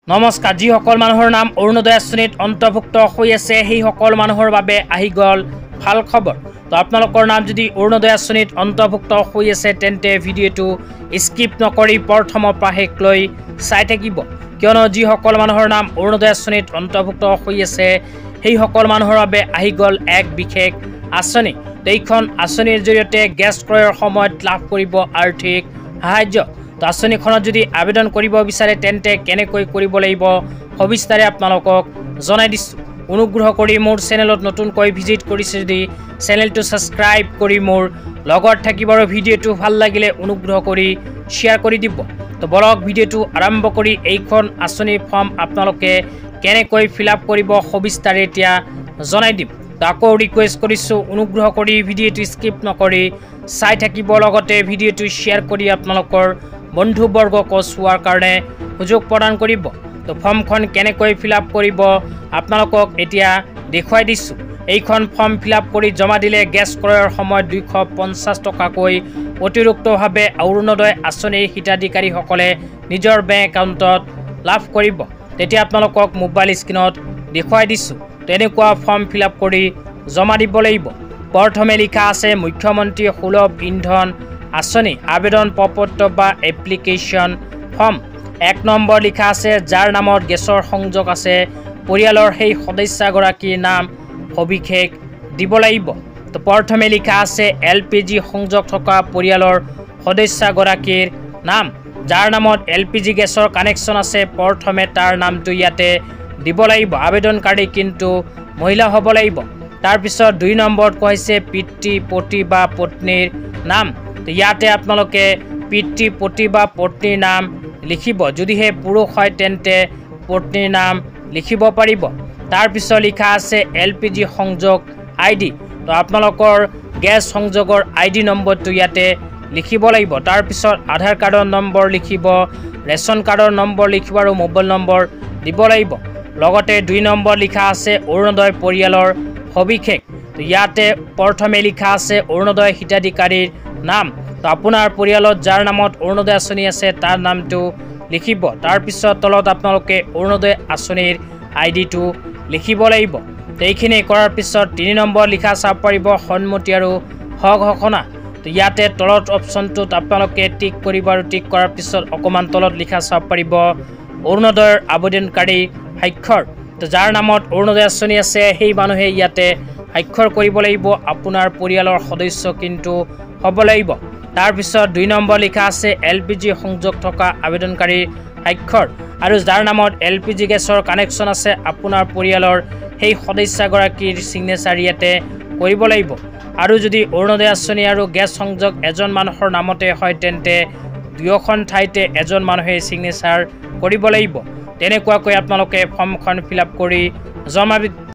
নমস্কাৰ যিসকল মানুহৰ নাম অৰুণোদয় আঁচনিত অন্তৰ্ভুক্ত হৈ আছে সেই সকল মানুহৰ বাবে আহি গল ভাল খবৰ। তো আপোনালোকৰ নাম যদি অৰুণোদয় আঁচনিত অন্তৰ্ভুক্ত হৈ আছে তেন্তে ভিডিঅ'টো স্কিপ নকৰি প্ৰথমৰ পৰা শেষলৈ চাই থাকিব, কিয়নো যিসকল মানুহৰ নাম অৰুণোদয় আঁচনিত অন্তৰ্ভুক্ত হৈ আছে সেই সকল মানুহৰ বাবে আহি গল এক বিশেষ আঁচনি। এইখন আঁচনিৰ জৰিয়তে গেছ ক্ৰয়ৰ সময়ত লাভ কৰিব আৰ্থিক সাহায্য। তো আঁচনিখনত যদি আবেদন কৰিব বিচাৰে তেন্তে কেনেকৈ কৰিব লাগিব সবিস্তাৰে আপোনালোকক জনাই দিছোঁ। অনুগ্ৰহ কৰি মোৰ চেনেলত নতুনকৈ ভিজিট কৰিছে যদি চেনেলটো ছাবস্ক্ৰাইব কৰি মোৰ লগত থাকিব আৰু ভিডিঅ'টো ভাল লাগিলে অনুগ্ৰহ কৰি শ্বেয়াৰ কৰি দিব। তো বলক ভিডিঅ'টো আৰম্ভ কৰি এইখন আঁচনিৰ ফৰ্ম আপোনালোকে কেনেকৈ ফিল আপ কৰিব সবিস্তাৰে এতিয়া জনাই দিম। তো আকৌ ৰিকুৱেষ্ট কৰিছোঁ অনুগ্ৰহ কৰি ভিডিঅ'টো স্কিপ নকৰি চাই থাকিব, লগতে ভিডিঅ'টো শ্বেয়াৰ কৰি আপোনালোকৰ বন্ধুবৰ্গক চোৱাৰ কাৰণে সুযোগ প্ৰদান কৰিব। তো ফৰ্মখন কেনেকৈ ফিল আপ কৰিব আপোনালোকক এতিয়া দেখুৱাই দিছোঁ। এইখন ফৰ্ম ফিল আপ কৰি জমা দিলে গেছ ক্ৰয়ৰ সময়ত 250 টকাকৈ অতিৰিক্তভাৱে অৰুণোদয় আঁচনিৰ হিতাধিকাৰীসকলে নিজৰ বেংক একাউণ্টত লাভ কৰিব। তেতিয়া আপোনালোকক মোবাইল স্ক্ৰীণত দেখুৱাই দিছোঁ। তেনেকুৱা ফৰ্ম ফিল আপ কৰি জমা দিব লাগিব। প্ৰথমে লিখা আছে মুখ্যমন্ত্ৰী সুলভ ইন্ধন আঁচনি আবেদন প্ৰপত্ৰ বা এপ্লিকেশ্যন ফৰ্ম। 1 নম্বৰ লিখা আছে যাৰ নামত গেছৰ সংযোগ আছে পৰিয়ালৰ সেই সদস্যগৰাকীৰ নাম সবিশেষ দিব লাগিব। তো প্ৰথমে লিখা আছে LPG সংযোগ থকা পৰিয়ালৰ সদস্যগৰাকীৰ নাম। যাৰ নামত LPG গেছৰ কানেকশ্যন আছে প্ৰথমে তাৰ নামটো ইয়াতে দিব লাগিব। আবেদনকাৰী কিন্তু মহিলা হ'ব লাগিব। তাৰপিছত 2 নম্বৰত কৈছে পিতৃ পতি বা পত্নীৰ নাম। তো ইয়াতে আপোনালোকে পিতৃ পতি বা পত্নীৰ নাম লিখিব। যদিহে পুৰুষ হয় তেন্তে পত্নীৰ নাম লিখিব পাৰিব। তাৰপিছত লিখা আছে LPG সংযোগ ID। তো আপোনালোকৰ গেছ সংযোগৰ ID নম্বৰটো ইয়াতে লিখিব লাগিব। তাৰপিছত আধাৰ কাৰ্ডৰ নম্বৰ লিখিব, ৰেচন কাৰ্ডৰ নম্বৰ লিখিব আৰু মোবাইল নম্বৰ দিব লাগিব। লগতে 2 নম্বৰ লিখা আছে অৰুণোদয় পৰিয়ালৰ সবিশেষ। তো ইয়াতে প্ৰথমে লিখা আছে অৰুণোদয় হিতাধিকাৰীৰ নাম। তো আপোনাৰ পৰিয়ালত যাৰ নামত অৰুণোদয় আঁচনি আছে তাৰ নামটো লিখিব। তাৰপিছত তলত আপোনালোকে অৰুণোদয় আঁচনিৰ IDটো লিখিব লাগিব। তো এইখিনি কৰাৰ পিছত 3 নম্বৰ লিখা চাব পাৰিব সন্মতি আৰু হক ঘোষণা। তো ইয়াতে তলত অপশ্যনটোত আপোনালোকে টিক কৰিব আৰু টিক কৰাৰ পিছত অকণমান তলত লিখা চাব পাৰিব অৰুণোদয়ৰ আবেদনকাৰী স্বাক্ষৰ। তো যাৰ নামত অৰুণোদয় আঁচনি আছে সেই মানুহে ইয়াতে স্বাক্ষৰ কৰিব লাগিব। আপোনাৰ পৰিয়ালৰ সদস্য কিন্তু হ'ব লাগিব। তাৰপিছত 2 নম্বৰ লিখা আছে LPG সংযোগ থকা আবেদনকাৰীৰ স্বাক্ষৰ আৰু যাৰ নামত LPG গেছৰ কানেকশ্যন আছে আপোনাৰ পৰিয়ালৰ সেই সদস্যগৰাকীৰ ছিগনেচাৰ ইয়াতে কৰিব লাগিব। আৰু যদি অৰুণোদয় আঁচনি আৰু গেছ সংযোগ এজন মানুহৰ নামতে হয় তেন্তে দুয়োখন ঠাইতে এজন মানুহে ছিগনেচাৰ কৰিব লাগিব। তেনেকুৱাকৈ আপোনালোকে ফৰ্মখন ফিল আপ কৰি জমা